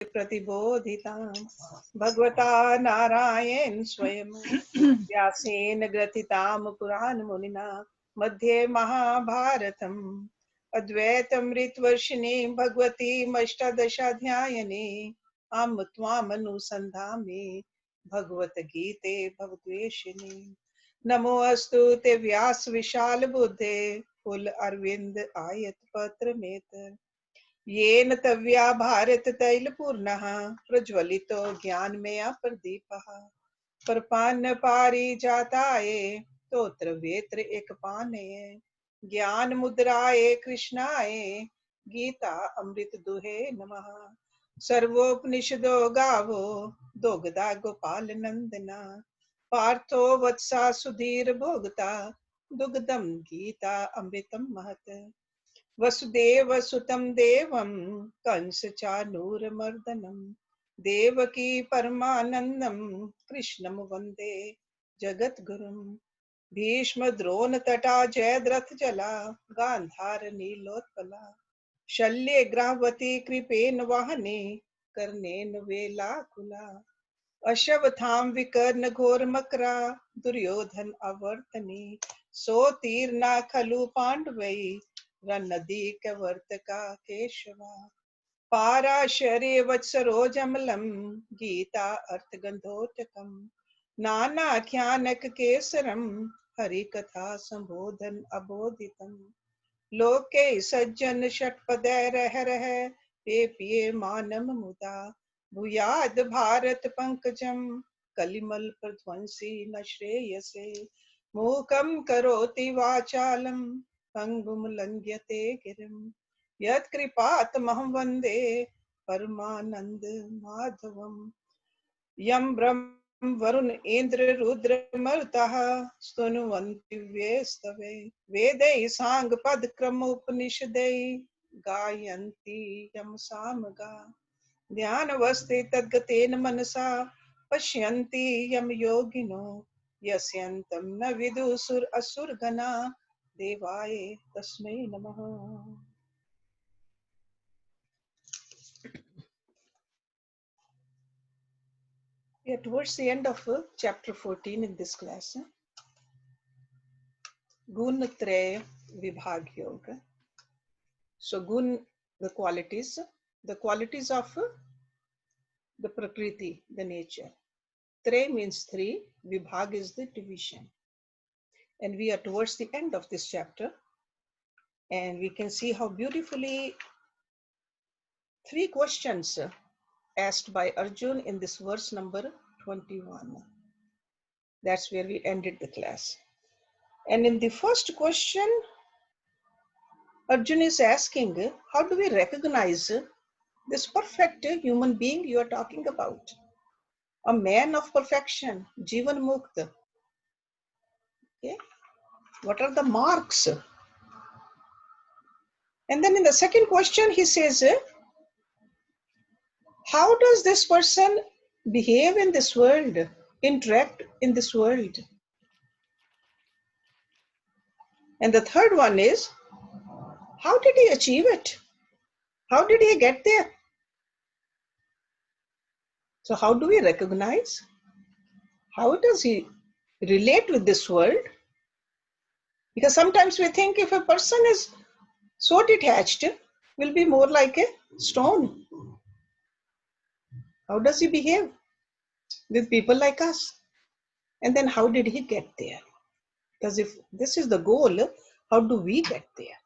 प्रतिबोधितां भगवता नारायण स्वयं व्यासेन ग्रथितां पुराणमुनिना मध्ये महाभारतम् अद्वैतमृतवर्षिणीं भगवतीमष्टादशाध्यायिनी अहं त्वामनुसन्धामि भगवद्गीते भवद्वेषिणी नमो अस्तु ते व्यास विशाल बुद्धे फुल अरविंद आयत पत्र नेत्र येन तव्या भारत तैलपूर्णः प्रज्वलितो ज्ञानमय प्रदीपः प्रपन्न पारिजाताय तोत्र वेत्र एकपानये ज्ञान मुद्राय कृष्णाय गीता अमृत दुहे नमः सर्वोपनिषदो गावो दोगदा गोपाल नंदना पार्थो वत्सा सुधीर भोगता दुग्धम गीता अमृतम महत वसुदेव सुतं देवं कंस चानूरमर्दनं देवकी परमानंदं कृष्णं वंदे जगद्गुरुं भीष्म द्रोण तटा जयद्रथ जला गांधार नीलोत्पला शल्ये ग्राहवती कृपेन वाहने कर्णेन वेलाकुला अश्वत्थाम विकर्ण घोर मकरा दुर्योधन अवर्तनी सोतीर्णा खलु पांडवै रन्नदी कवर्तका केशवा पाराशरे वत्सरोजमलं गीता अर्थगंधोटकम् नानाख्यानक केसरम हरिकथा संबोधन अबोधितम् लोके सज्जन षट्पदै रह पे पिये मानम मुदा भूयाद भारत पंकजम कलिमल प्रध्वंसी न श्रेयसे मूकं करोति वाचालम पंगुम लंघ्यते गिरिम यत्कृपातमहं वन्दे परमानंद माधवम यं ब्रह्म वरुण इंद्र रुद्र मरुतः स्तुनुवन्ति व्यस्तवे वेदैः सांग पद क्रमोपनिषदैः गायन्ति यं सामगा ध्यानवस्थे तद्गतेन मनसा पश्यन्ति यं योगिनो यस्यन्तं न विदुषुर असुरगणा देवाय तस्मै नमः. We are towards the end of chapter 14 in this class. Guna, Traya, Vibhaga Yoga. So Gun, the qualities of the Prakriti, the nature. Traya means three, Vibhaga is the division. And we are towards the end of this chapter. And we can see how beautifully three questions asked by Arjun in this verse number 21. That's where we ended the class. And in the first question, Arjun is asking, how do we recognize this perfect human being you are talking about? A man of perfection, Jeevan Mukth. Okay? What are the marks? And then in the second question, he says, how does this person behave in this world, interact in this world? And the third one is, how did he achieve it? How did he get there? So how do we recognize? How does he relate with this world? Because sometimes we think if a person is so detached, will be more like a stone. How does he behave with people like us? And then how did he get there? Because if this is the goal, how do we get there?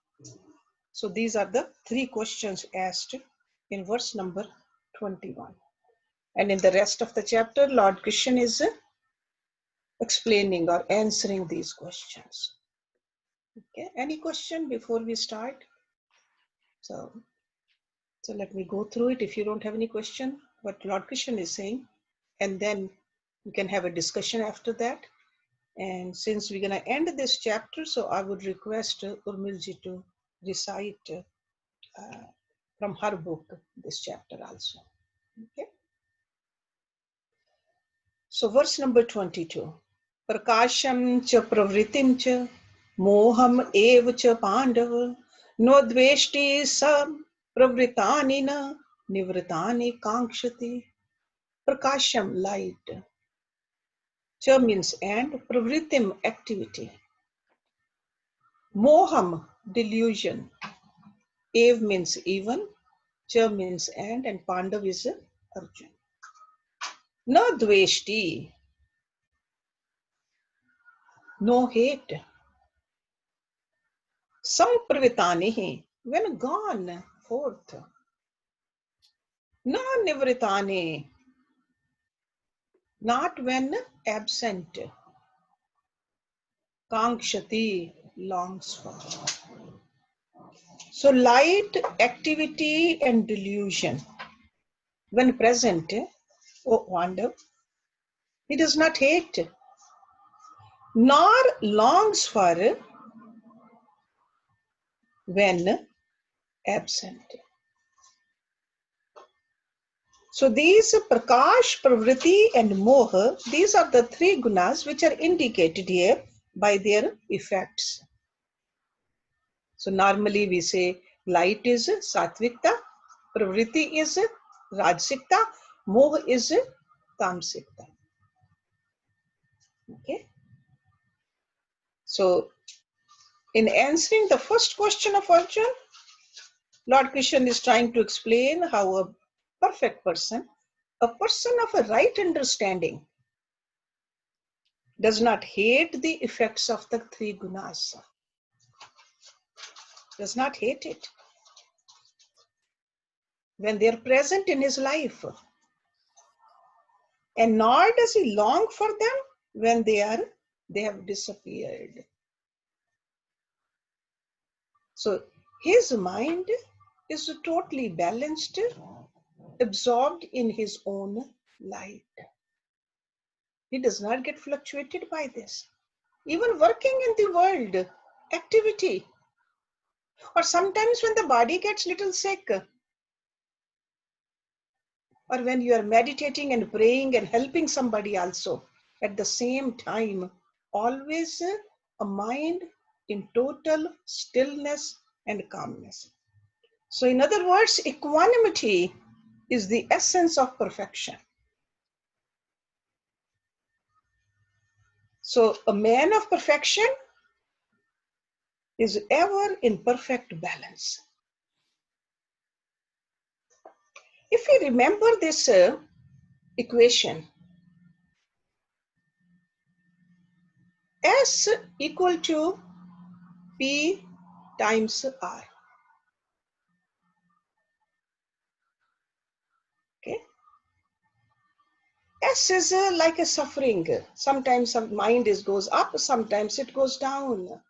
So these are the three questions asked in verse number 21. And in the rest of the chapter, Lord Krishna is explaining or answering these questions. Okay, any question before we start? So let me go through it if you don't have any question, what Lord Krishna is saying, and then we can have a discussion after that. And since we're going to end this chapter, so I would request Urmilji to recite from her book this chapter also. Okay. So verse number 22. Prakasham cha pravritim cha moham ev cha pandav no dveshti sam pravritani na Nivritani kankshati. Prakasham, light. Cha means and. Pravritim, activity. Moham, delusion. Ev means even. Cha means and Pandav is Arjun. Na dveshti, no hate. Sampravitanihi, when gone forth. Na nivritani, not when absent. Kankshati, longs for. So light, activity and delusion. When present, oh Pandav, he does not hate, nor longs for when absent. So these Prakash, Pravriti and Moha, these are the three gunas which are indicated here by their effects. So normally we say light is Satvikta, Pravriti is Rajsikta, Moha is Tamsikta. Okay. So in answering the first question of Arjun, Lord Krishna is trying to explain how a perfect person, a person of a right understanding, does not hate the effects of the three gunas. Does not hate it when they are present in his life. And nor does he long for them when they have disappeared. So his mind is totally balanced, absorbed in his own light. He does not get fluctuated by this. Even working in the world, activity, or sometimes when the body gets little sick, or when you are meditating and praying and helping somebody also, at the same time, always a mind in total stillness and calmness. So in other words, equanimity is the essence of perfection. So a man of perfection is ever in perfect balance. If you remember this equation, S equal to P times R. Okay. S is like a suffering. Sometimes some mind goes up, sometimes it goes down.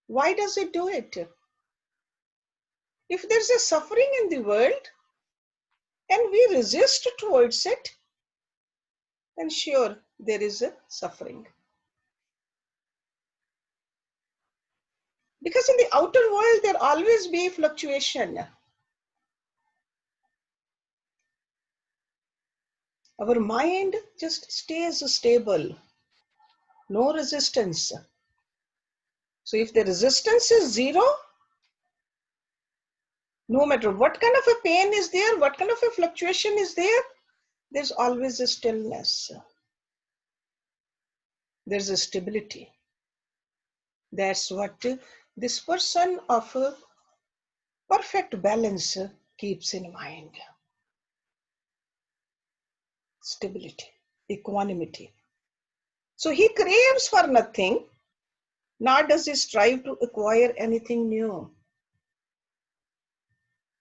Why does it do it? If there's a suffering in the world and we resist towards it, then sure, there is a suffering. Because in the outer world, there always be fluctuation. Our mind just stays stable, no resistance. So if the resistance is zero, no matter what kind of a pain is there, what kind of a fluctuation is there, there's always a stillness. There's a stability. That's what this person of perfect balance keeps in mind. Stability, equanimity. So he craves for nothing, nor does he strive to acquire anything new.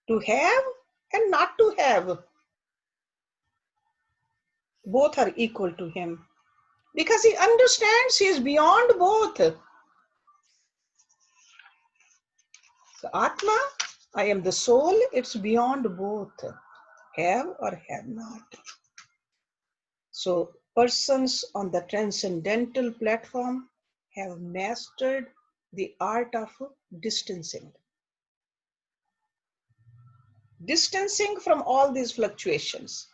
To have and not to have, both are equal to him. Because he understands he is beyond both. So Atma, I am the soul, it's beyond both. Have or have not. So persons on the transcendental platform have mastered the art of distancing. Distancing from all these fluctuations.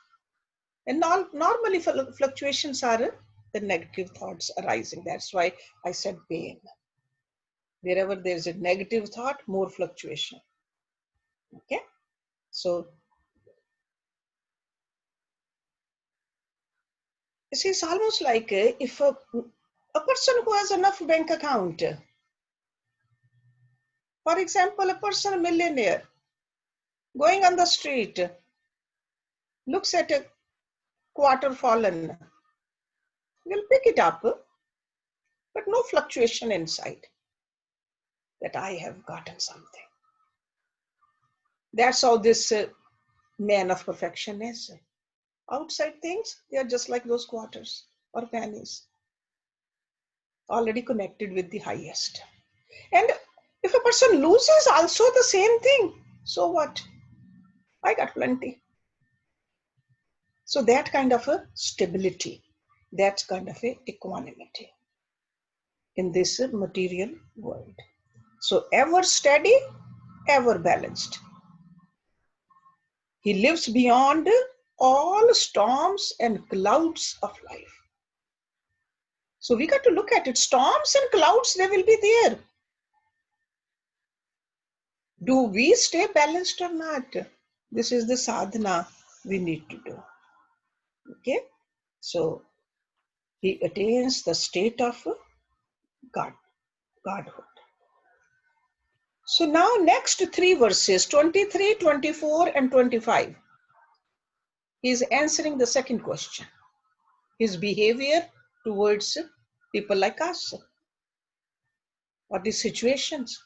And normally fluctuations are the negative thoughts arising. That's why I said pain. Wherever there's a negative thought, more fluctuation. Okay, so you see, it's almost like if a person who has enough bank account, for example, a person, a millionaire, going on the street, looks at a quarter fallen, will pick it up, but no fluctuation inside that I have gotten something. That's how this man of perfection is. Outside things, they are just like those quarters or pennies, already connected with the highest. And if a person loses also the same thing, so what? I got plenty. So that kind of a stability, that kind of a equanimity in this material world. So ever steady, ever balanced. He lives beyond all storms and clouds of life. So we got to look at it. Storms and clouds, they will be there. Do we stay balanced or not? This is the sadhana we need to do. Okay? So he attains the state of Godhood. So now next three verses, 23, 24 and 25. He is answering the second question. His behavior towards people like us or the situations.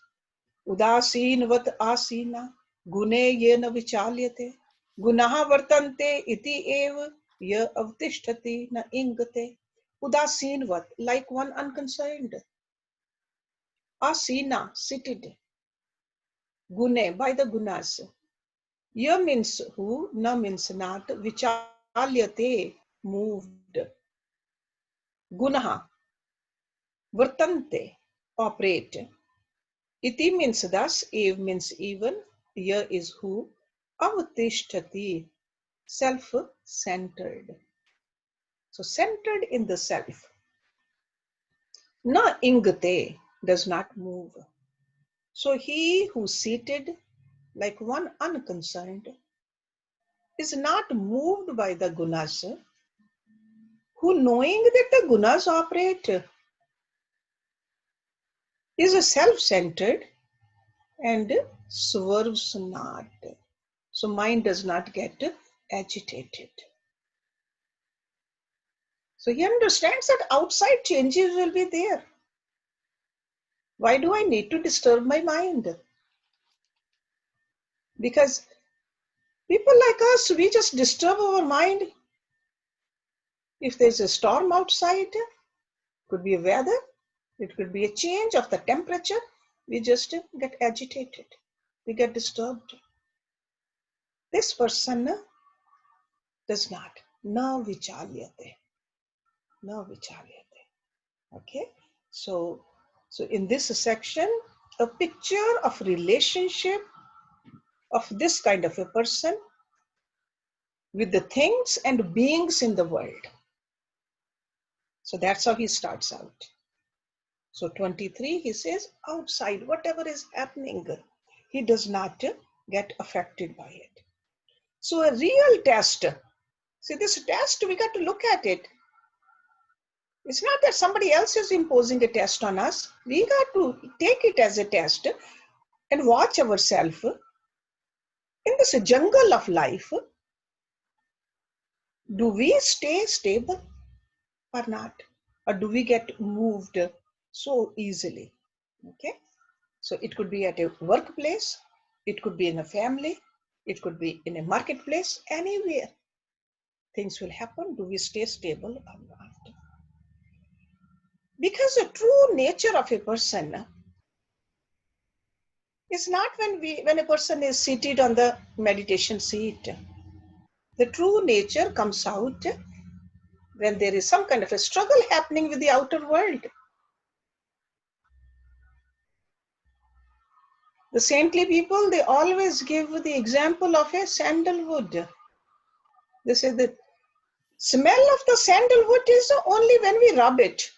Udasinvat asina gune yena vichalyate gunaha vartante iti eva ya avtishtati na ingate. Udasinvat, like one unconcerned. Asina, seated. Gune, by the gunas. Ya means who, na means not. Vichalyate, moved. Gunaha, vartante, operate. Iti means thus, ev means even, ya is who, avatishtati, self-centered. So centered in the self. Na ingate, does not move. So he who's seated like one unconcerned is not moved by the gunas, who knowing that the gunas operate is self-centered and swerves not. So mind does not get agitated. So he understands that outside changes will be there. Why do I need to disturb my mind? Because people like us, we just disturb our mind. If there's a storm outside, could be a weather, it could be a change of the temperature, we just get agitated. We get disturbed. This person does not. Na vichalyate. Na vichalyate. Okay? So in this section, a picture of relationship of this kind of a person with the things and beings in the world. So that's how he starts out. So 23, he says, outside, whatever is happening, he does not get affected by it. So a real test, see this test, we got to look at it. It's not that somebody else is imposing a test on us. We got to take it as a test and watch ourselves in this jungle of life. Do we stay stable or not? Or do we get moved so easily? Okay. So it could be at a workplace, it could be in a family, it could be in a marketplace, anywhere. Things will happen. Do we stay stable or not? Because the true nature of a person is not when a person is seated on the meditation seat. The true nature comes out when there is some kind of a struggle happening with the outer world. The saintly people, they always give the example of a sandalwood. They say the smell of the sandalwood is only when we rub it.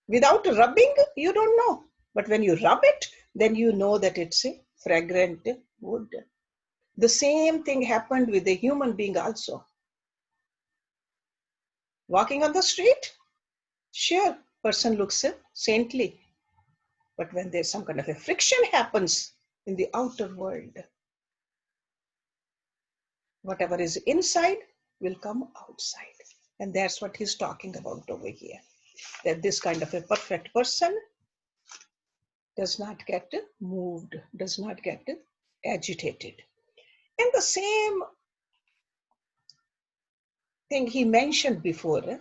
Without rubbing, you don't know. But when you rub it, then you know that it's a fragrant wood. The same thing happened with the human being also. Walking on the street, sure, person looks saintly. But when there's some kind of a friction happens in the outer world, whatever is inside will come outside. And that's what he's talking about over here. That this kind of a perfect person does not get moved, does not get agitated. And the same thing he mentioned before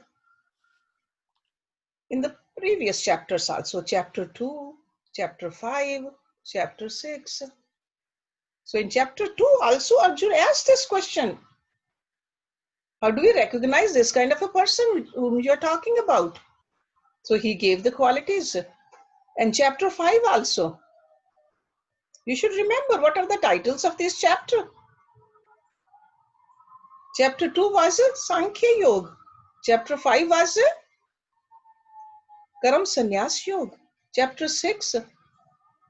in the previous chapters also, chapter 2, chapter 5, chapter 6. So in chapter 2 also Arjun asked this question. How do we recognize this kind of a person whom you're talking about? So he gave the qualities. And chapter 5 also. You should remember what are the titles of this chapter. Chapter 2 was Sankhya Yoga. Chapter 5 was Karam Sannyas Yoga. Chapter 6,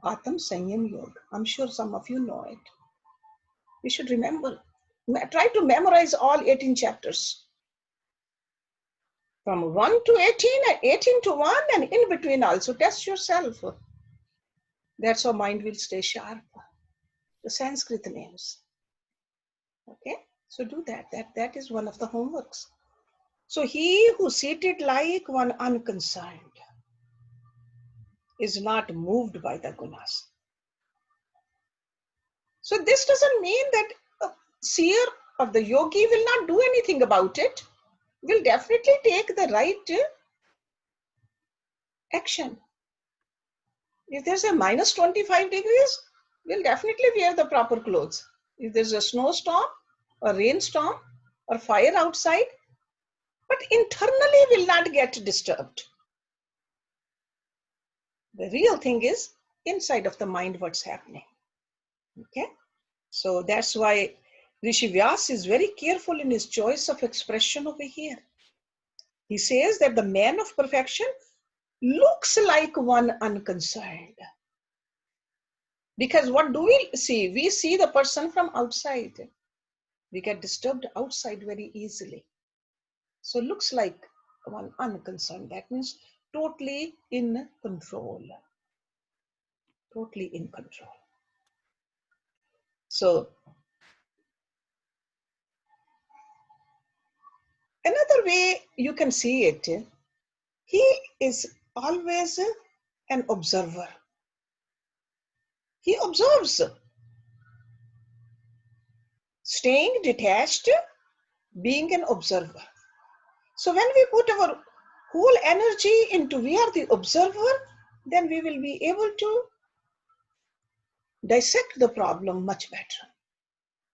Atam Sanyam Yoga. I'm sure some of you know it. You should remember. Try to memorize all 18 chapters. From 1 to 18 and 18 to 1 and in between also. Test yourself. That's how mind will stay sharp. The Sanskrit names. Okay, so do that. That is one of the homeworks. So he who seated like one unconcerned is not moved by the gunas. So this doesn't mean that a seer or the yogi will not do anything about it. Will definitely take the right action. If there's a minus 25 degrees, we'll definitely wear the proper clothes. If there's a snowstorm or rainstorm or fire outside, but internally will not get disturbed. The real thing is inside of the mind what's happening. Okay, so that's why Rishi Vyas is very careful in his choice of expression over here. He says that the man of perfection looks like one unconcerned. Because what do we see? We see the person from outside. We get disturbed outside very easily. So looks like one unconcerned. That means totally in control. Totally in control. So another way you can see it, he is always an observer. He observes, staying detached, being an observer. So when we put our whole energy into we are the observer, then we will be able to dissect the problem much better.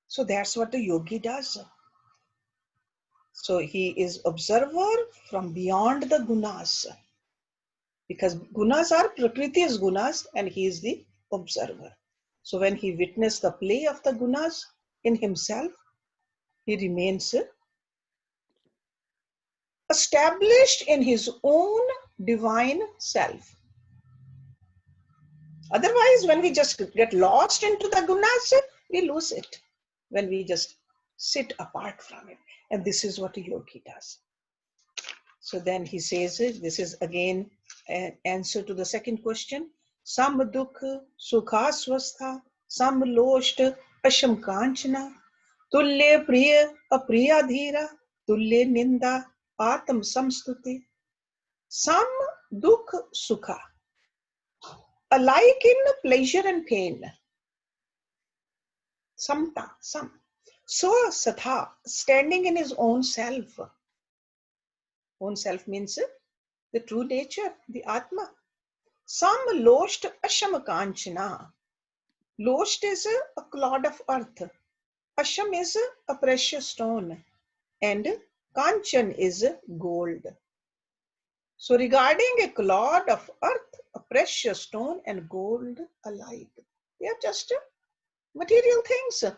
So that's what the yogi does. So he is observer from beyond the gunas. Because gunas are Prakriti's gunas and he is the observer. So when he witnessed the play of the gunas in himself, he remains established in his own divine self. Otherwise, when we just get lost into the gunas, we lose it. When we just sit apart from it. And this is what a yogi does. So then he says, this is again an answer to the second question. Sam dukh sukha swastha, sam loshta asham kanchana, tulle priya apriya dhira, tulle ninda atam samstuti. Sam dukh sukha, alike in pleasure and pain. Samta, some. So satha, standing in his own self. Own self means the true nature, the Atma. Sam losht asham kanchana. Losht is a clod of earth. Asham is a precious stone. And kanchan is gold. So regarding a clod of earth, a precious stone and gold alike, they are just material things.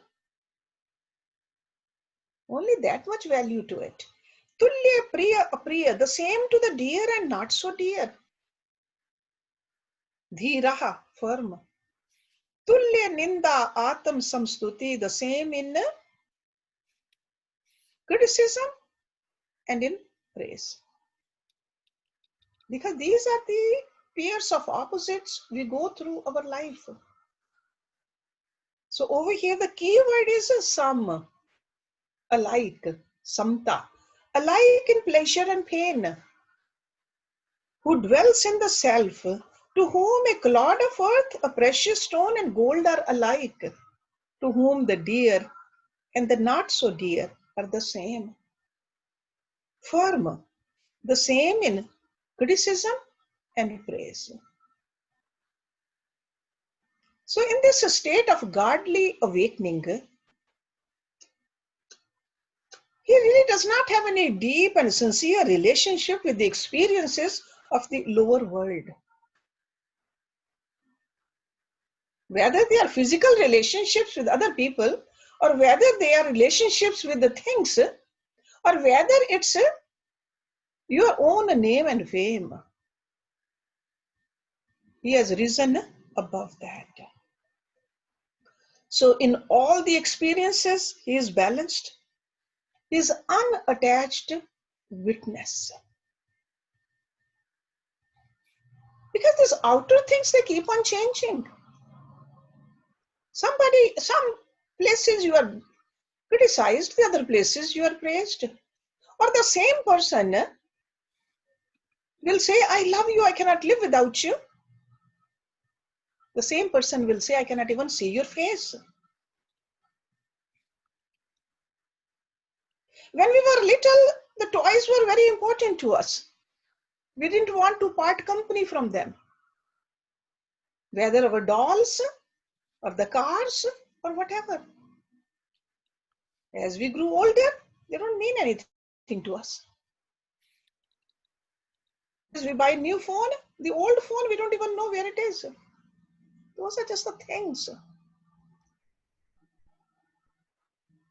Only that much value to it. Tulya priya apriya, the same to the dear and not so dear. Dhiraha, firm. Tulya Ninda Atam Samstuti, the same in criticism and in praise. Because these are the pairs of opposites we go through our life. So over here, the key word is sam, alike, samta, alike in pleasure and pain, who dwells in the self, to whom a clod of earth, a precious stone, and gold are alike, to whom the dear and the not so dear are the same. Firm, the same in criticism and praise. So in this state of godly awakening, he really does not have any deep and sincere relationship with the experiences of the lower world. Whether they are physical relationships with other people, or whether they are relationships with the things, or whether it's your own name and fame. He has risen above that. So in all the experiences, he is balanced. He is unattached witness. Because these outer things, they keep on changing. Some places you are criticized, the other places you are praised. Or the same person will say, I love you, I cannot live without you. The same person will say, I cannot even see your face. When we were little, the toys were very important to us. We didn't want to part company from them. Whether our dolls, or the cars, or whatever. As we grew older, they don't mean anything to us. As we buy a new phone, the old phone, we don't even know where it is. Those are just the things.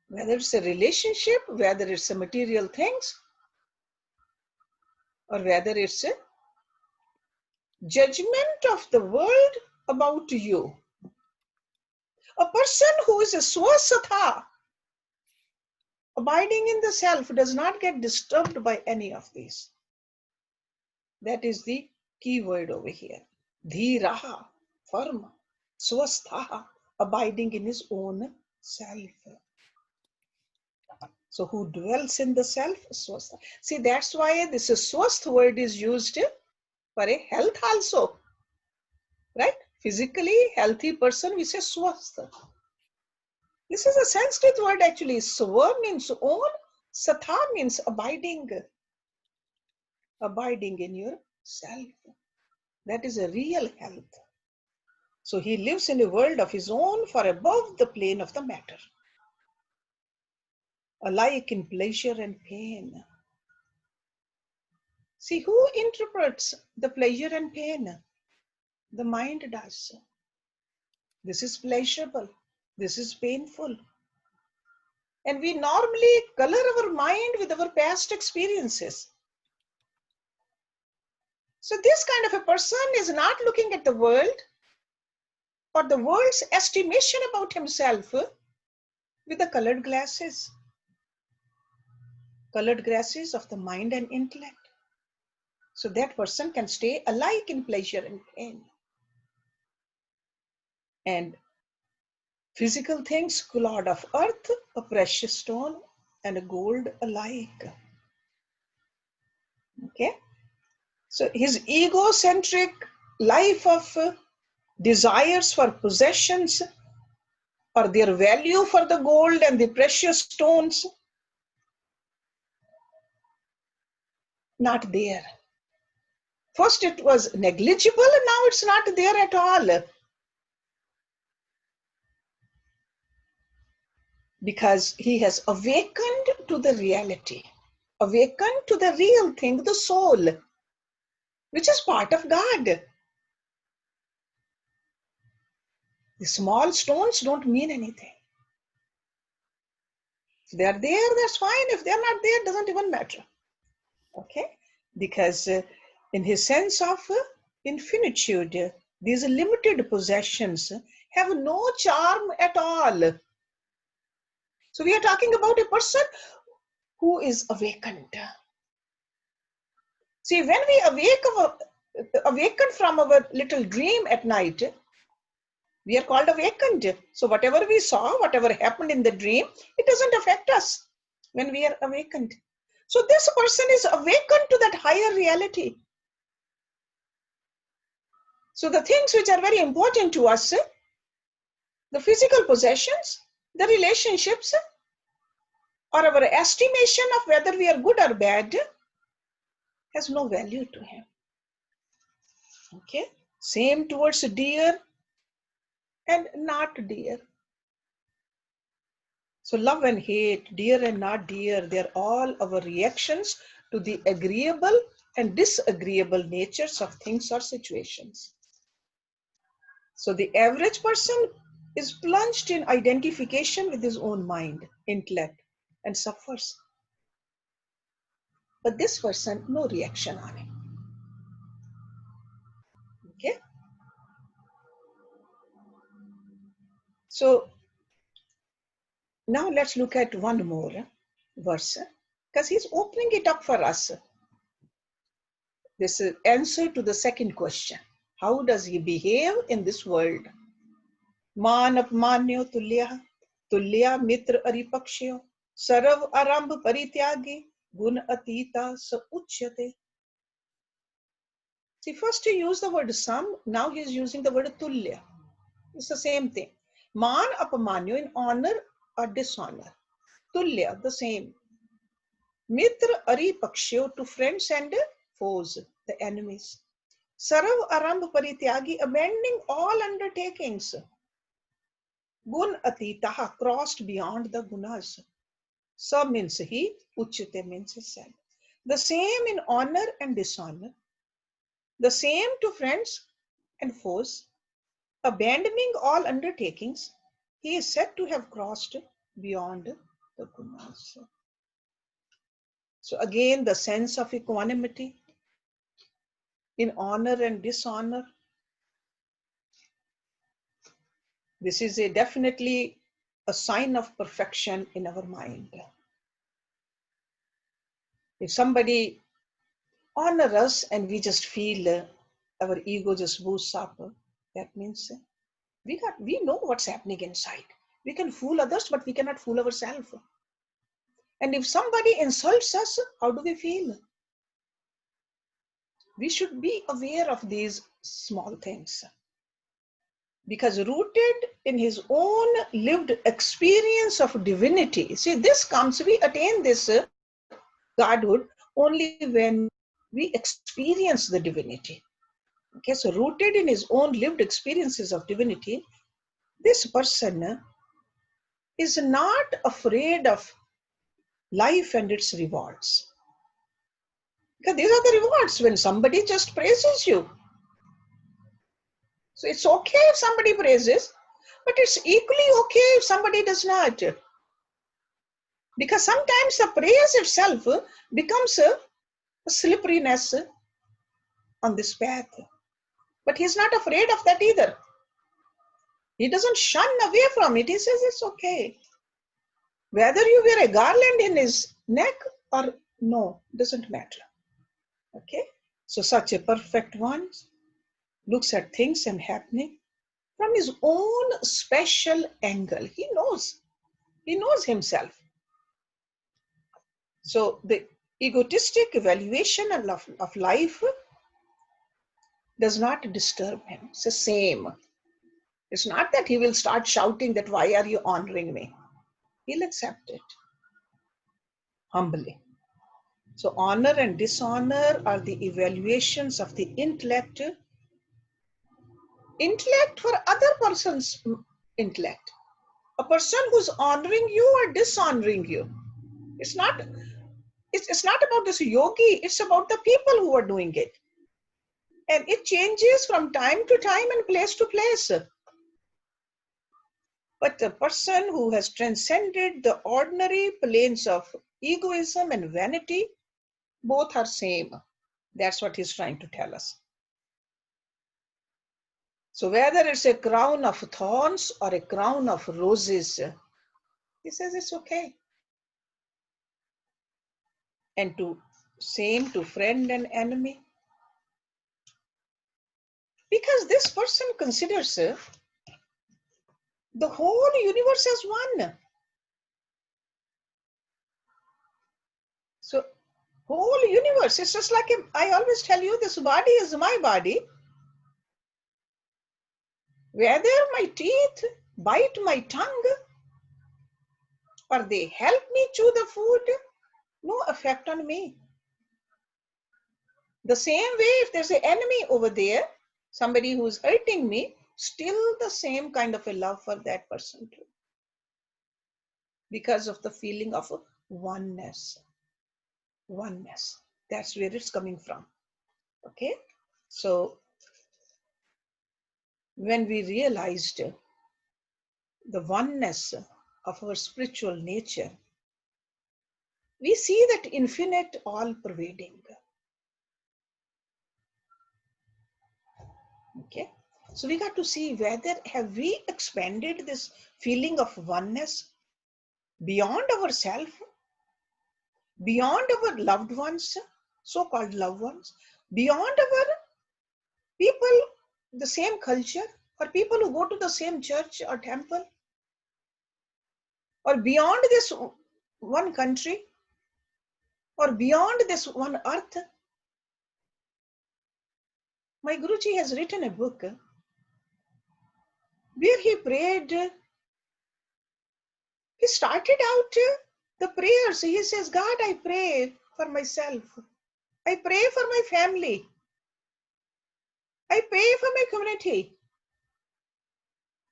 Whether it's a relationship, whether it's a material things, or whether it's a judgment of the world about you. A person who is a swasatha, abiding in the self, does not get disturbed by any of these. That is the key word over here. Dhiraha, firm, swastha, abiding in his own self. So who dwells in the self? Swastha. See, that's why this swasth word is used for a health also. Right? Physically healthy person, we say swastha. This is a Sanskrit word actually. Swa means own, satha means abiding. Abiding in your self. That is a real health. So he lives in a world of his own, far above the plane of the matter. Alike in pleasure and pain. See, who interprets the pleasure and pain? The mind does. This is pleasurable. This is painful. And we normally color our mind with our past experiences. So this kind of a person is not looking at the world or the world's estimation about himself with the colored glasses. Colored glasses of the mind and intellect. So that person can stay alike in pleasure and pain. And physical things, clod of earth, a precious stone, and a gold alike. Okay? So his egocentric life of desires for possessions or their value for the gold and the precious stones, not there. First it was negligible and now it's not there at all. Because he has awakened to the reality, awakened to the real thing, the soul, which is part of God. The small stones don't mean anything. If they are there, that's fine. If they're not there, it doesn't even matter. Okay? Because in his sense of infinitude, these limited possessions have no charm at all. So we are talking about a person who is awakened. See, when we awaken from our little dream at night, we are called awakened. So whatever we saw, whatever happened in the dream, it doesn't affect us when we are awakened. So this person is awakened to that higher reality. So the things which are very important to us, the physical possessions, the relationships, or our estimation of whether we are good or bad, has no value to him. Okay? Same towards dear and not dear. So love and hate, dear and not dear, they're all our reactions to the agreeable and disagreeable natures of things or situations. So the average person is plunged in identification with his own mind, intellect, and suffers. But this person, no reaction on it. Okay? So now let's look at one more verse, because he's opening it up for us. This is answer to the second question. How does he behave in this world? Man apmanyo tulya, tulya mitra aripakshyo, sarv arambh parityagi, gun atita sa uchyate. See, first he used the word sam, now he's using the word tulya. It's the same thing. Man apamanyo, in honor or dishonor. Tulya, the same. Mitra aripakshyo, to friends and foes, the enemies. Sarv arambh parityagi, abandoning all undertakings. Gun atitaha, crossed beyond the gunas. Sa means he, uchyate means said. The same in honor and dishonor. The same to friends and foes. Abandoning all undertakings, he is said to have crossed beyond the gunas. So again, the sense of equanimity in honor and dishonor. This is definitely a sign of perfection in our mind. If somebody honors us and we just feel our ego just boosts up, that means we know what's happening inside. We can fool others, but we cannot fool ourselves. And if somebody insults us, how do we feel? We should be aware of these small things. Because rooted in his own lived experience of divinity. See, this comes, we attain this godhood only when we experience the divinity. Okay, so rooted in his own lived experiences of divinity, this person is not afraid of life and its rewards. Because these are the rewards when somebody just praises you. So it's okay if somebody praises, but it's equally okay if somebody does not. Because sometimes the praise itself becomes a slipperiness on this path. But he's not afraid of that either. He doesn't shun away from it. He says it's okay. Whether you wear a garland in his neck or no, doesn't matter. Okay? So such a perfect one looks at things and happening from his own special angle. He knows himself. So the egotistic evaluation of life does not disturb him. It's the same. It's not that he will start shouting that why are you honoring me? He'll accept it humbly. So honor and dishonor are the evaluations of the intellect. Intellect for other person's intellect. A person who's honoring you or dishonoring you. It's not about this yogi, it's about the people who are doing it. And it changes from time to time and place to place. But the person who has transcended the ordinary planes of egoism and vanity, both are same. That's what he's trying to tell us. So whether it's a crown of thorns or a crown of roses, he says it's okay. And same to friend and enemy. Because this person considers the whole universe as one. So whole universe, it's just like I always tell you, this body is my body. Whether my teeth bite my tongue or they help me chew the food, no effect on me. The same way, if there's an enemy over there, somebody who's hurting me, still the same kind of a love for that person too. Because of the feeling of oneness. Oneness. That's where it's coming from. Okay? So, when we realized the oneness of our spiritual nature, we see that infinite, all-pervading. Okay? So we got to see whether have we expanded this feeling of oneness beyond ourselves, beyond our loved ones, so-called loved ones, beyond our people, the same culture, or people who go to the same church or temple, or beyond this one country, or beyond this one earth. My Guruji has written a book where he prayed. He started out the prayers. He says, God, I pray for myself. I pray for my family. I pray for my community.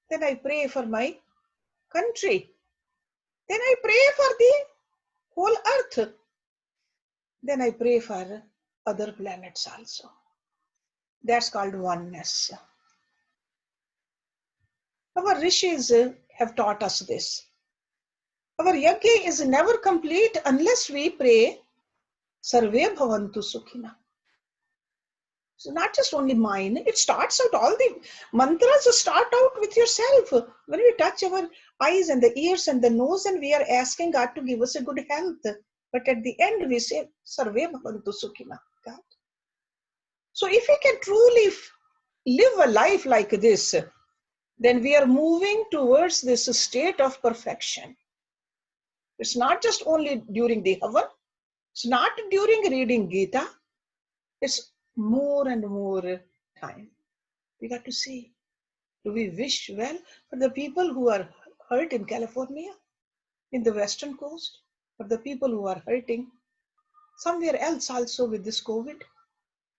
Then I pray for my country. Then I pray for the whole earth. Then I pray for other planets also. That's called oneness. Our rishis have taught us this. Our yajna is never complete unless we pray Sarve Bhavantu Sukhina. So not just only mine, it starts out, all the mantras start out with yourself. When we touch our eyes and the ears and the nose, and we are asking God to give us a good health. But at the end we say, Sarve Bhavantu Sukhina, God. So if we can truly live a life like this, then we are moving towards this state of perfection. It's not just only during the Havan, it's not during reading Gita, it's more and more time. We got to see, do we wish well for the people who are hurt in California, in the western coast, for the people who are hurting somewhere else also with this COVID,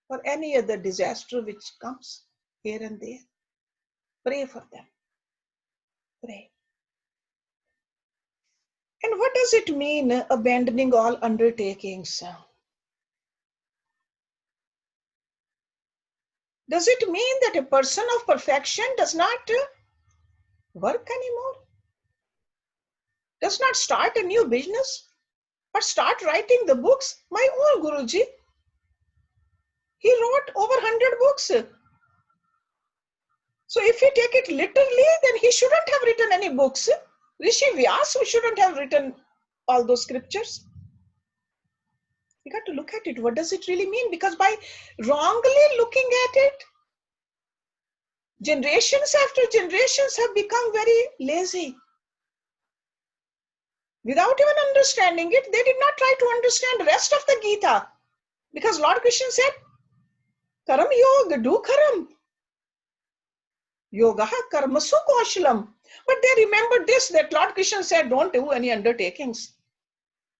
or any other disaster which comes here and there? Pray for them. Pray. And what does it mean, abandoning all undertakings? Does it mean that a person of perfection does not work anymore? Does not start a new business? Or start writing the books? My own Guruji, he wrote over 100 books. So if we take it literally, then he shouldn't have written any books. Rishi Vyasa shouldn't have written all those scriptures. We got to look at it. What does it really mean? Because by wrongly looking at it, generations after generations have become very lazy. Without even understanding it, they did not try to understand the rest of the Gita. Because Lord Krishna said, Karam yoga, do karam. Yoga karmasu kaushalam. But they remembered this, that Lord Krishna said, don't do any undertakings.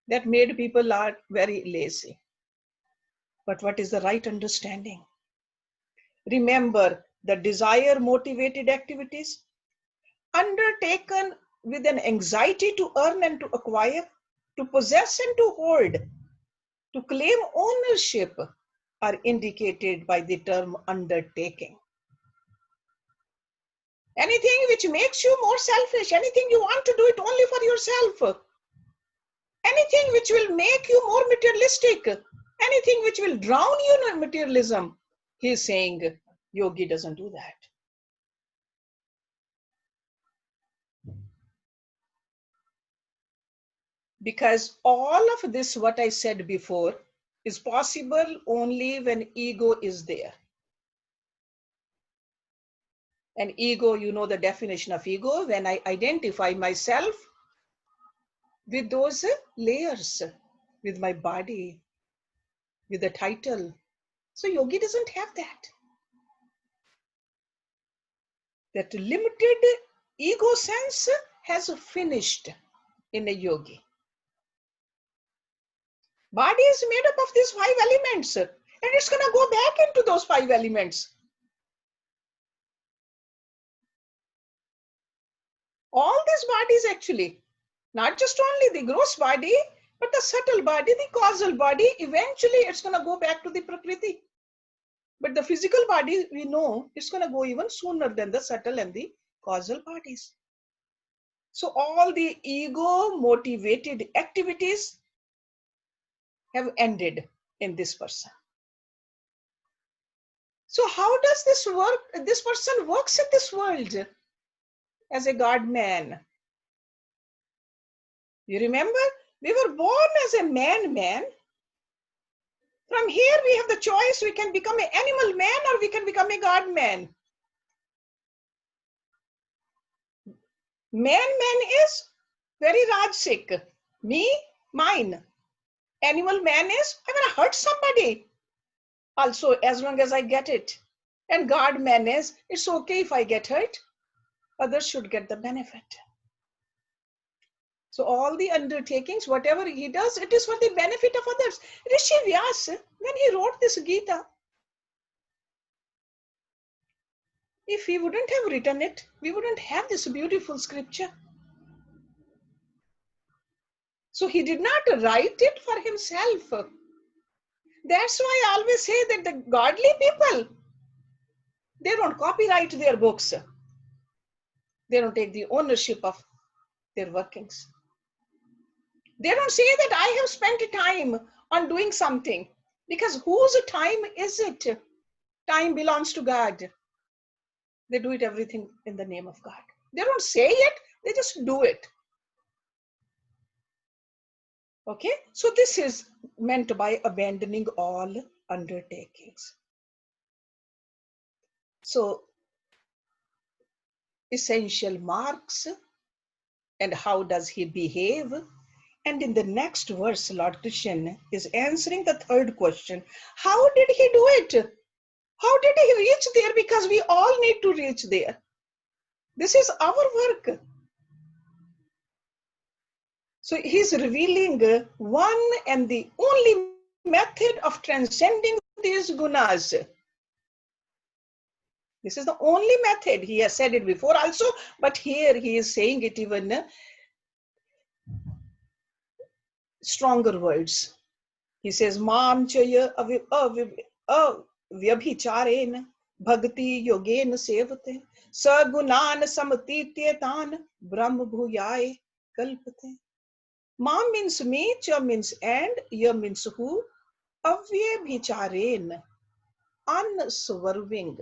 That made people are very lazy. But what is the right understanding? Remember, the desire motivated activities undertaken with an anxiety to earn and to acquire, to possess and to hold, to claim ownership, are indicated by the term undertaking. Anything which makes you more selfish, anything you want to do it only for yourself, anything which will make you more materialistic, anything which will drown you in materialism, he is saying yogi doesn't do that. Because all of this, what I said before, is possible only when ego is there. And ego, you know the definition of ego, when I identify myself with those layers, with my body, with the title. So yogi doesn't have that. That limited ego sense has finished in a yogi. Body is made up of these 5 elements, and it's going to go back into those 5 elements. All these bodies actually, not just only the gross body, but the subtle body, the causal body, eventually it's going to go back to the Prakriti. But the physical body, we know, it's going to go even sooner than the subtle and the causal bodies. So all the ego motivated activities have ended in this person. So how does this work? This person works in this world as a God man. You remember, we were born as a man. From here we have the choice, we can become an animal man or we can become a God man. Man is very rajasic. Me, mine. Animal man is, I'm going to hurt somebody. Also, as long as I get it. And God man is, it's okay if I get hurt. Others should get the benefit. So all the undertakings, whatever he does, it is for the benefit of others. Rishi Vyasa, when he wrote this Gita, if he wouldn't have written it, we wouldn't have this beautiful scripture. So he did not write it for himself. That's why I always say that the godly people, they don't copyright their books. They don't take the ownership of their workings. They don't say that I have spent time on doing something, because whose time is it? Time belongs to God. They do it everything in the name of God. They don't say it, they just do it. Okay, so this is meant by abandoning all undertakings. So essential marks and how does he behave? And in the next verse, Lord Krishna is answering the third question. How did he do it? How did he reach there? Because we all need to reach there. This is our work. So he's revealing one and the only method of transcending these gunas. This is the only method. He has said it before also, but here he is saying it even stronger words. He says, Mam chaya vyabhicharena bhakti yogena sevate sagunan samatityetan brahma bhuyaye kalpate. Mam means me, cha means and, ya means who, avyabhicharena, unswerving,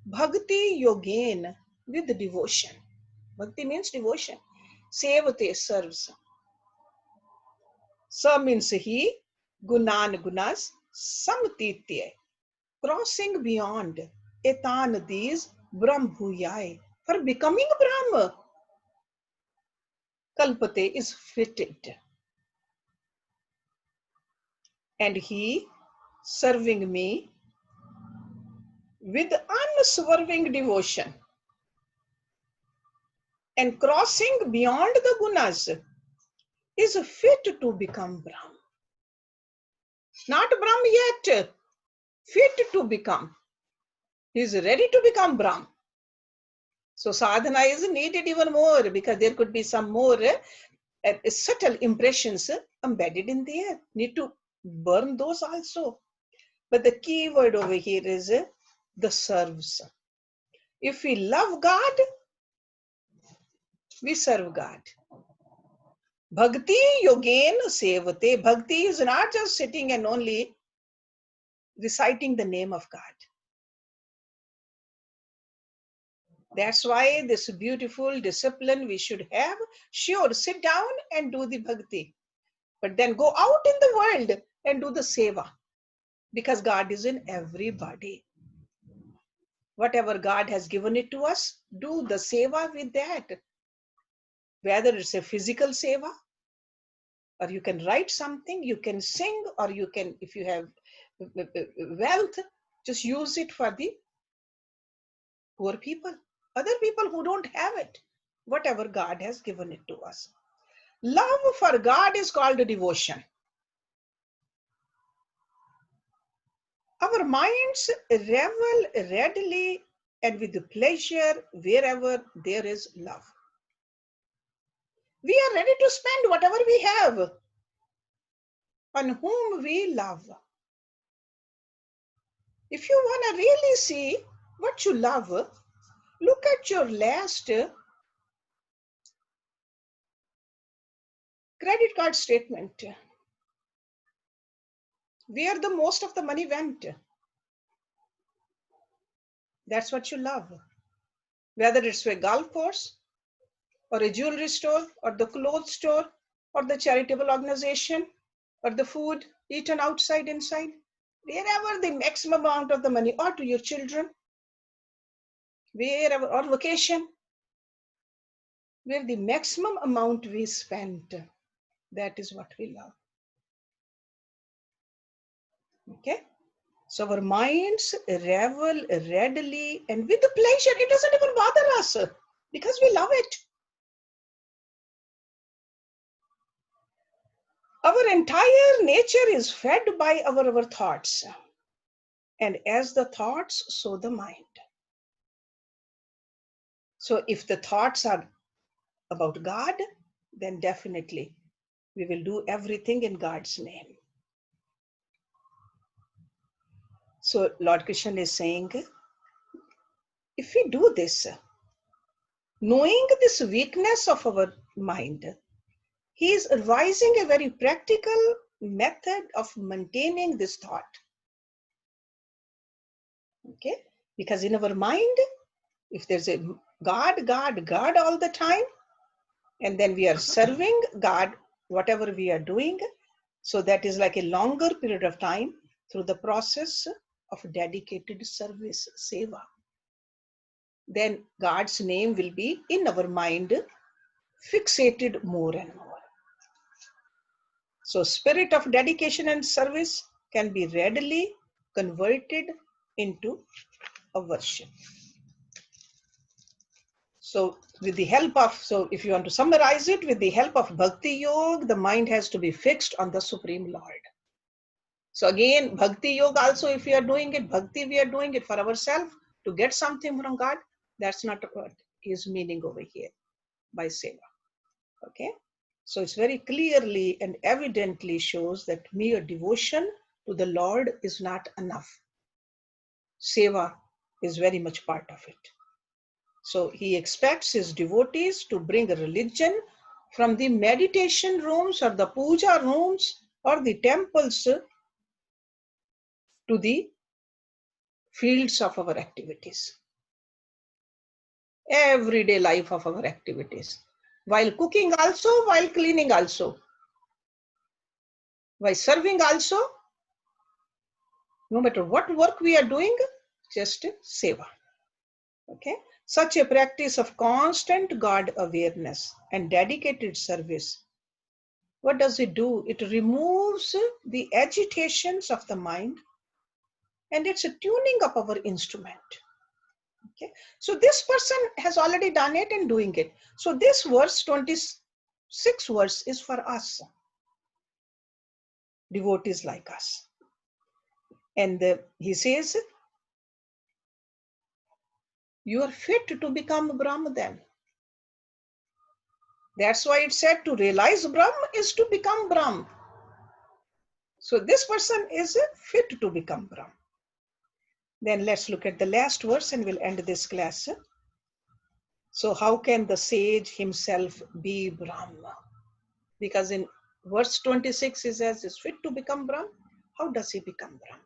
bhakti yogen, with devotion. Bhakti means devotion. Sevate, serves. Sa means he, gunan, gunas, samatitya, crossing beyond, etan, these, brahmbhuyai, for becoming Brahma. Kalpate is fitted. And he, serving me with unswerving devotion and crossing beyond the gunas, is fit to become Brahma. Not Brahma yet, fit to become. He is ready to become Brahma. So sadhana is needed even more, because there could be some more subtle impressions embedded in there. Need to burn those also. But the key word over here is the serves. If we love God, we serve God. Bhakti yogen sevate. Bhakti is not just sitting and only reciting the name of God. That's why this beautiful discipline we should have. Sure, sit down and do the bhakti, but then go out in the world and do the seva, because God is in everybody. Whatever God has given it to us, do the seva with that. Whether it's a physical seva, or you can write something, you can sing, or you can, if you have wealth, just use it for the poor people, other people who don't have it, whatever God has given it to us. Love for God is called devotion. Our minds revel readily and with pleasure wherever there is love. We are ready to spend whatever we have on whom we love. If you want to really see what you love, look at your last credit card statement. Where the most of the money went. That's what you love. Whether it's a golf course, or a jewelry store, or the clothes store, or the charitable organization, or the food eaten outside, inside, wherever the maximum amount of the money, or to your children, wherever, or vacation, where the maximum amount we spent, that is what we love. Okay? So our minds revel readily and with the pleasure. It doesn't even bother us because we love it. Our entire nature is fed by our thoughts. And as the thoughts, so the mind. So if the thoughts are about God, then definitely we will do everything in God's name. So Lord Krishna is saying, if we do this, knowing this weakness of our mind, he is advising a very practical method of maintaining this thought. Okay? Because in our mind, if there's a God, God, God all the time, and then we are serving God, whatever we are doing, so that is like a longer period of time through the process of dedicated service, seva. Then God's name will be in our mind fixated more and more. So spirit of dedication and service can be readily converted into a worship. So with the help of, so if you want to summarize it, with the help of Bhakti Yoga, the mind has to be fixed on the Supreme Lord. So again, Bhakti Yoga also, if we are doing it, Bhakti, we are doing it for ourselves to get something from God. That's not what is meaning over here by seva. Okay? So it's very clearly and evidently shows that mere devotion to the Lord is not enough. Seva is very much part of it. So he expects his devotees to bring a religion from the meditation rooms or the puja rooms or the temples to the fields of our activities. Everyday life of our activities. While cooking also, while cleaning also. While serving also. No matter what work we are doing, just seva. Okay? Such a practice of constant God awareness and dedicated service, what does it do? It removes the agitations of the mind and it's a tuning up our instrument. Okay? So this person has already done it and doing it. So this verse, 26 verse, is for us, devotees like us. And he says, you are fit to become Brahma then. That's why it said to realize Brahma is to become Brahma. So this person is fit to become Brahma. Then let's look at the last verse and we'll end this class. So how can the sage himself be Brahma? Because in verse 26 he says is fit to become Brahma. How does he become Brahma?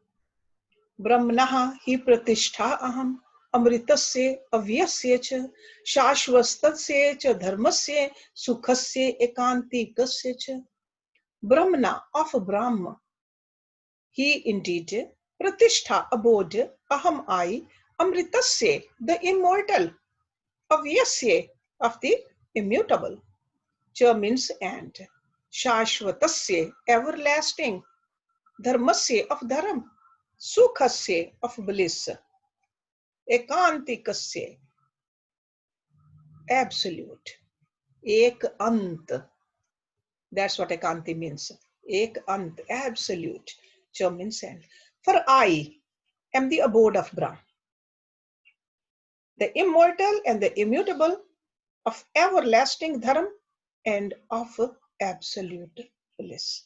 Brahmanaha hi pratishtha aham अमृतस्य अव्यस्य च शाश्वतस्य च धर्मस्य सुखस्य एकांतिकस्य च. Brahmana of Brahma, he indeed, Pratishtha abode, Aham I, Amritasya, the immortal, Avyasya, of the immutable, Cha means and, Shashvatasya, everlasting, Dharmasya of Dharam, Sukhasya of bliss, Ekantikasya, absolute, Ek Ant, that's what Ekanti means, Ek Ant, absolute, Cha means and. For I am the abode of Brahma, the immortal and the immutable, of everlasting dharma and of absolute bliss.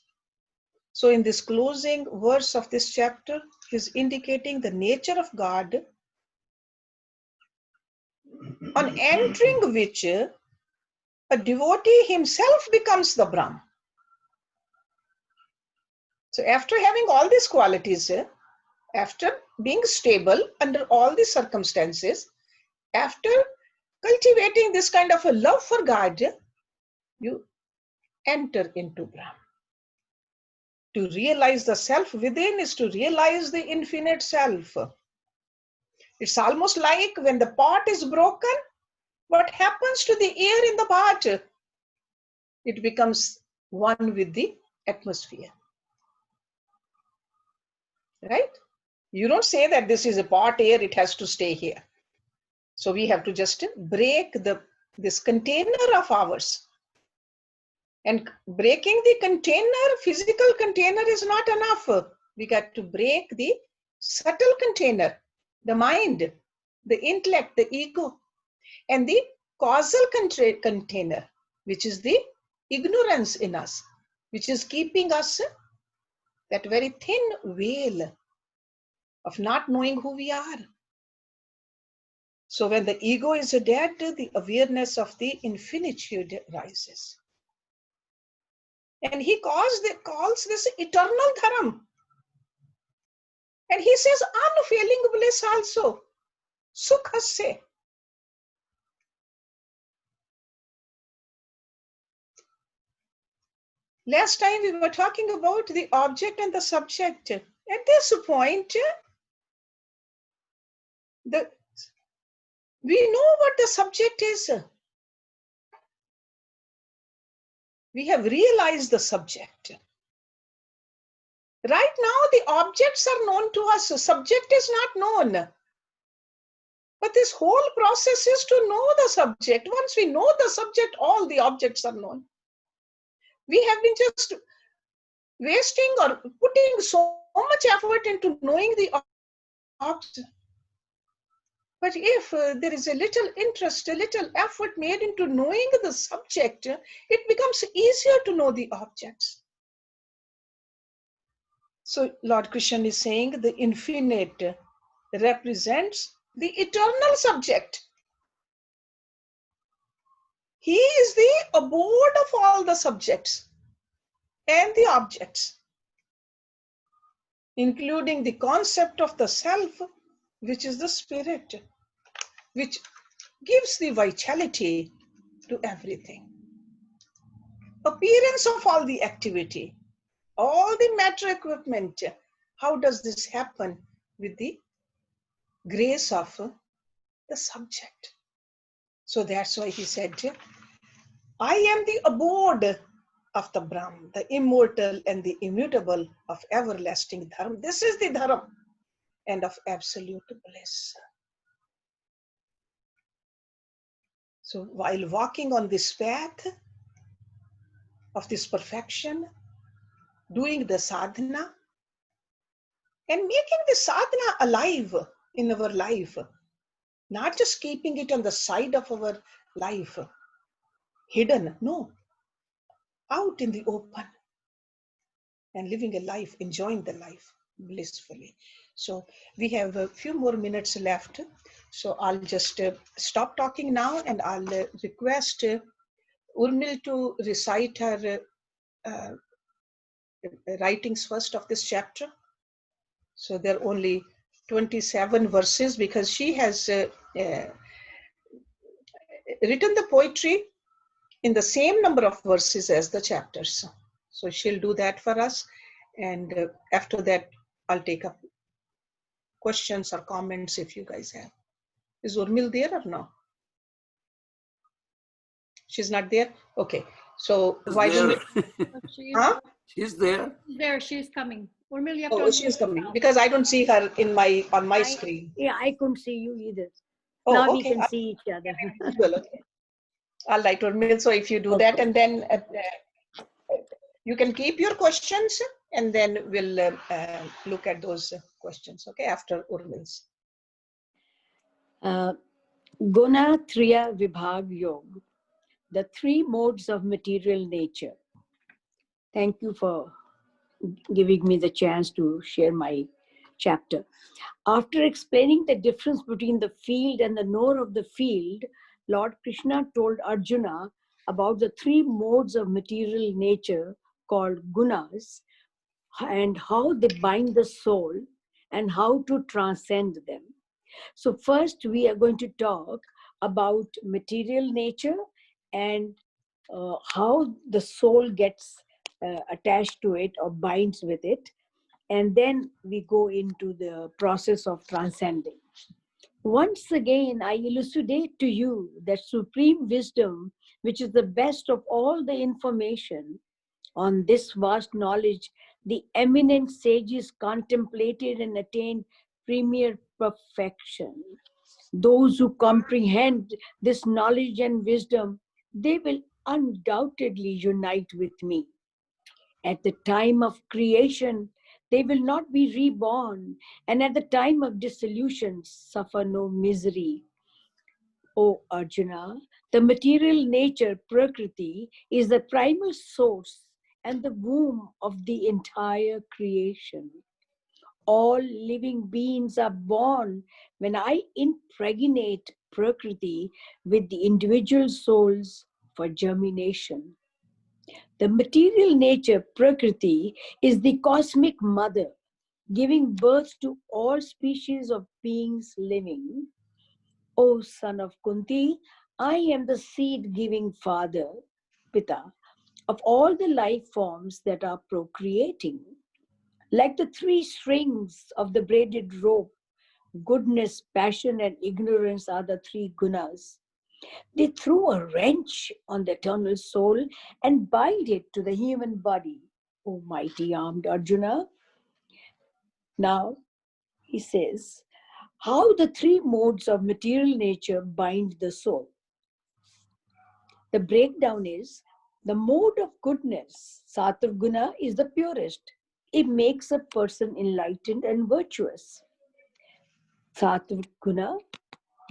So in this closing verse of this chapter is indicating the nature of God, on entering which a devotee himself becomes the Brahma. So after having all these qualities, after being stable under all the circumstances, after cultivating this kind of a love for God, you enter into Brahma. To realize the self within is to realize the infinite self. It's almost like when the pot is broken, what happens to the air in the pot? It becomes one with the atmosphere. Right? You don't say that this is a pot air, it has to stay here. So we have to just break this container of ours. And breaking the container, physical container, is not enough. We got to break the subtle container, the mind, the intellect, the ego, and the causal container, which is the ignorance in us, which is keeping us that very thin veil of not knowing who we are. So when the ego is dead, the awareness of the infinitude rises. And he calls this eternal dharam. And he says unfailing bliss also. Sukhasya. Last time we were talking about the object and the subject. At this point, we know what the subject is. We have realized the subject. Right now, the objects are known to us. The subject is not known. But this whole process is to know the subject. Once we know the subject, all the objects are known. We have been just wasting or putting so much effort into knowing the object. But if there is a little interest, a little effort made into knowing the subject, it becomes easier to know the objects. So Lord Krishna is saying the infinite represents the eternal subject. He is the abode of all the subjects and the objects, including the concept of the self, which is the spirit, which gives the vitality to everything. Appearance of all the activity, all the matter equipment. How does this happen? With the grace of the subject. So that's why he said, I am the abode of the Brahman, the immortal and the immutable of everlasting dharma. This is the dharma and of absolute bliss. So while walking on this path of this perfection, doing the sadhana and making the sadhana alive in our life, not just keeping it on the side of our life, hidden, no, out in the open and living a life, enjoying the life blissfully. So we have a few more minutes left. So I'll just stop talking now and I'll request Urmil to recite her writings first of this chapter. So there are only 27 verses because she has written the poetry in the same number of verses as the chapters. So she'll do that for us. And after that, I'll take up questions or comments if you guys have. Is Urmil there or no? She's not there? Okay. So why don't we... Huh? She's there. There, she's coming. Urmil, you have Oh, she's coming because I don't see her in on my screen. Yeah, I couldn't see you either. Oh, now okay. we can see each other. Well, okay. All right, Urmil. So if you do that, and then you can keep your questions, and then we'll look at those questions. Okay, after Urmil's. Guna, Traya, Vibhaga, Yoga, the three modes of material nature. Thank you for giving me the chance to share my chapter. After explaining the difference between the field and the knower of the field, Lord Krishna told Arjuna about the three modes of material nature called gunas and how they bind the soul and how to transcend them. So first we are going to talk about material nature and how the soul gets attached to it or binds with it. And then we go into the process of transcending. Once again, I elucidate to you that supreme wisdom, which is the best of all the information on this vast knowledge, the eminent sages contemplated and attained premier perfection. Those who comprehend this knowledge and wisdom, they will undoubtedly unite with me. At the time of creation, they will not be reborn, and at the time of dissolution, suffer no misery. O Arjuna, the material nature, Prakriti, is the primal source and the womb of the entire creation. All living beings are born when I impregnate Prakriti with the individual souls for germination. The material nature, Prakriti, is the cosmic mother, giving birth to all species of beings living. O son of Kunti, I am the seed-giving father, Pita, of all the life forms that are procreating. Like the three strings of the braided rope, goodness, passion, and ignorance are the three gunas. They threw a wrench on the eternal soul and bind it to the human body. O mighty armed Arjuna. Now, he says, how the three modes of material nature bind the soul. The breakdown is the mode of goodness, Sattva Guna, is the purest. It makes a person enlightened and virtuous. Sattva Guna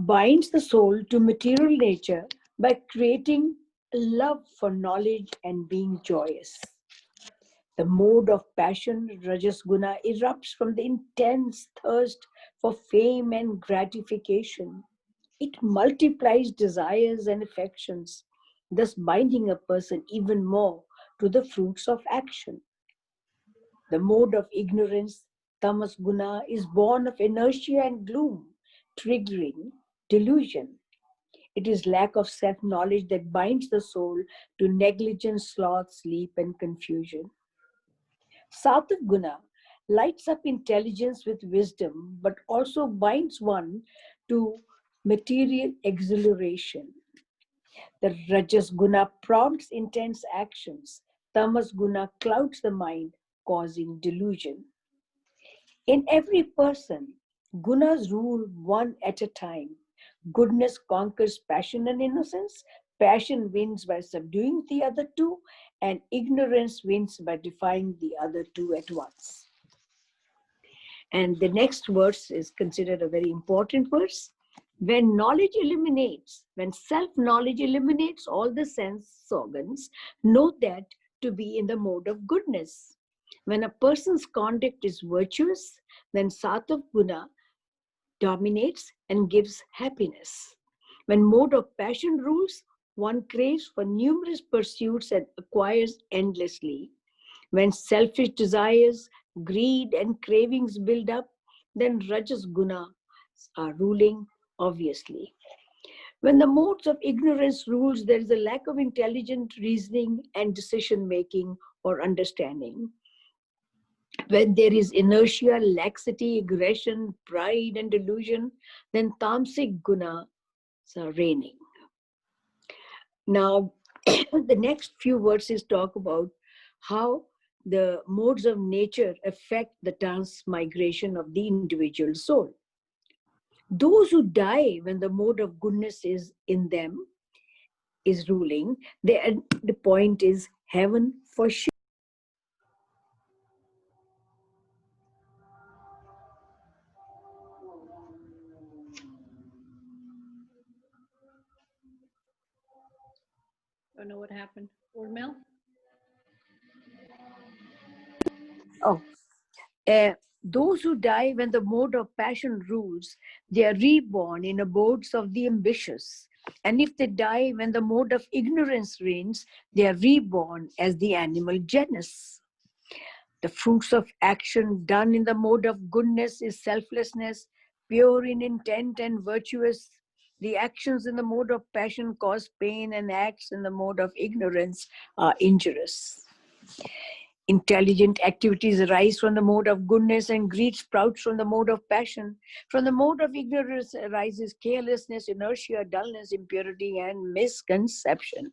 binds the soul to material nature by creating a love for knowledge and being joyous. The mode of passion, Rajas Guna, erupts from the intense thirst for fame and gratification. It multiplies desires and affections, thus binding a person even more to the fruits of action. The mode of ignorance, Tamas Guna, is born of inertia and gloom, triggering delusion. It is lack of self-knowledge that binds the soul to negligence, sloth, sleep, and confusion. Sattva Guna lights up intelligence with wisdom, but also binds one to material exhilaration. The Rajas Guna prompts intense actions. Tamas Guna clouds the mind, causing delusion. In every person, gunas rule one at a time. Goodness conquers passion and innocence. Passion wins by subduing the other two, and ignorance wins by defying the other two at once. And the next verse is considered a very important verse. When knowledge eliminates, when self-knowledge eliminates all the sense organs, know that to be in the mode of goodness. When a person's conduct is virtuous, then Sattva Guna dominates and gives happiness. When mode of passion rules, one craves for numerous pursuits and acquires endlessly. When selfish desires, greed, and cravings build up, then Rajas Guna are ruling, obviously. When the modes of ignorance rules, there is a lack of intelligent reasoning and decision making or understanding. When there is inertia, laxity, aggression, pride, and delusion, then tamasic guna are reigning. Now, the next few verses talk about how the modes of nature affect the transmigration of the individual soul. Those who die when the mode of goodness is in them, is ruling, the point is heaven for sure. Don't know what happened. Urmil? Those who die when the mode of passion rules, they are reborn in abodes of the ambitious. And if they die when the mode of ignorance reigns, they are reborn as the animal genus. The fruits of action done in the mode of goodness is selflessness, pure in intent and virtuous. The actions in the mode of passion cause pain, and acts in the mode of ignorance are injurious. Intelligent activities arise from the mode of goodness, and greed sprouts from the mode of passion. From the mode of ignorance arises carelessness, inertia, dullness, impurity, and misconception.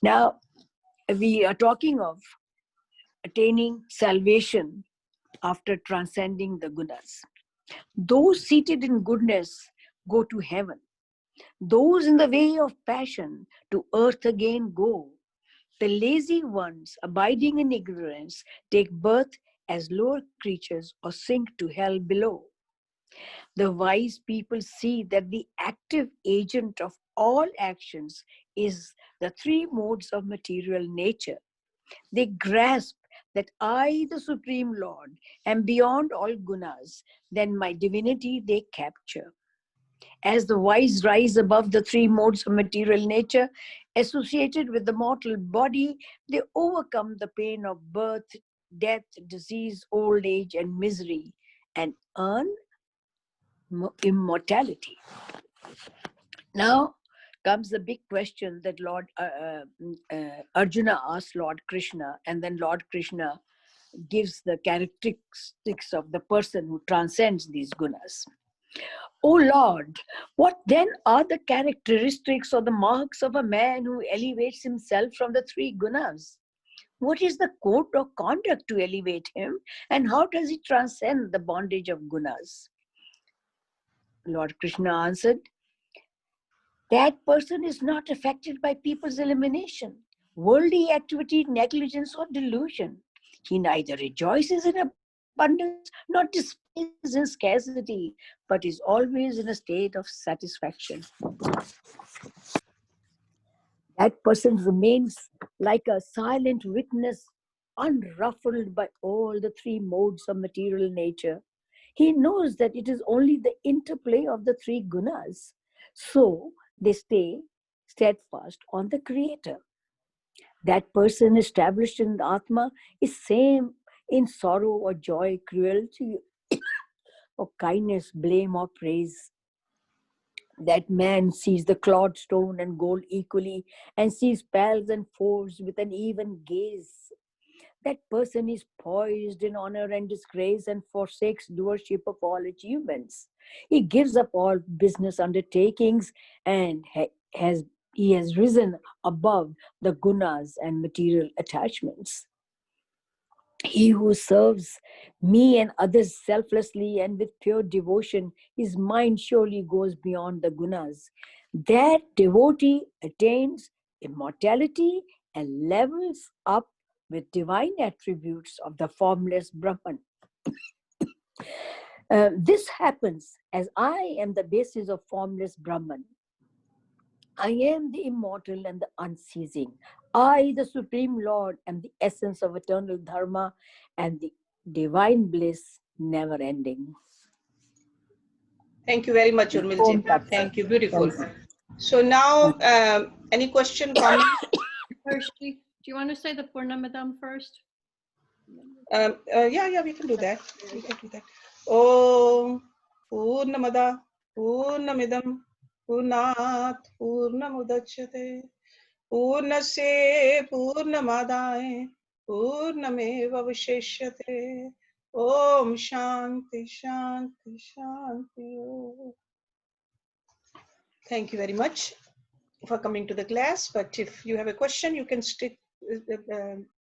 Now, we are talking of attaining salvation after transcending the gunas. Those seated in goodness go to heaven. Those in the way of passion to earth again go. The lazy ones, abiding in ignorance, take birth as lower creatures or sink to hell below. The wise people see that the active agent of all actions is the three modes of material nature. They grasp that I, the Supreme Lord, am beyond all gunas, then my divinity they capture. As the wise rise above the three modes of material nature associated with the mortal body, they overcome the pain of birth, death, disease, old age, and misery, and earn immortality. Now comes the big question that Arjuna asked Lord Krishna, and then Lord Krishna gives the characteristics of the person who transcends these gunas. O Lord, what then are the characteristics or the marks of a man who elevates himself from the three gunas? What is the code of conduct to elevate him, and how does he transcend the bondage of gunas? Lord Krishna answered, that person is not affected by people's elimination, worldly activity, negligence, or delusion. He neither rejoices in abundance nor despises in scarcity, but is always in a state of satisfaction. That person remains like a silent witness, unruffled by all the three modes of material nature. He knows that it is only the interplay of the three gunas. So they stay steadfast on the Creator. That person established in the Atma is same in sorrow or joy, cruelty or kindness, blame or praise. That man sees the clod, stone, and gold equally, and sees pals and foes with an even gaze. That person is poised in honor and disgrace and forsakes doership of all achievements. He gives up all business undertakings, and he has risen above the gunas and material attachments. He who serves me and others selflessly and with pure devotion, his mind surely goes beyond the gunas. That devotee attains immortality and levels up with divine attributes of the formless Brahman. This happens as I am the basis of formless Brahman. I am the immortal and the unceasing. I, the Supreme Lord, am the essence of eternal dharma and the divine bliss never ending. Thank you very much, Urmilji. Thank you. Beautiful. So now, any question, comment? Hersh, do you want to say the Purnamadam first? Yeah, we can do that. We can do that. Om Purnamada Purnamidam Purnat Purnamudachyate Purnasya Purnamadaya Purnameva Visheshyate. Om Shanti Shanti Shanti Om. Thank you very much for coming to the class. But if you have a question, you can stick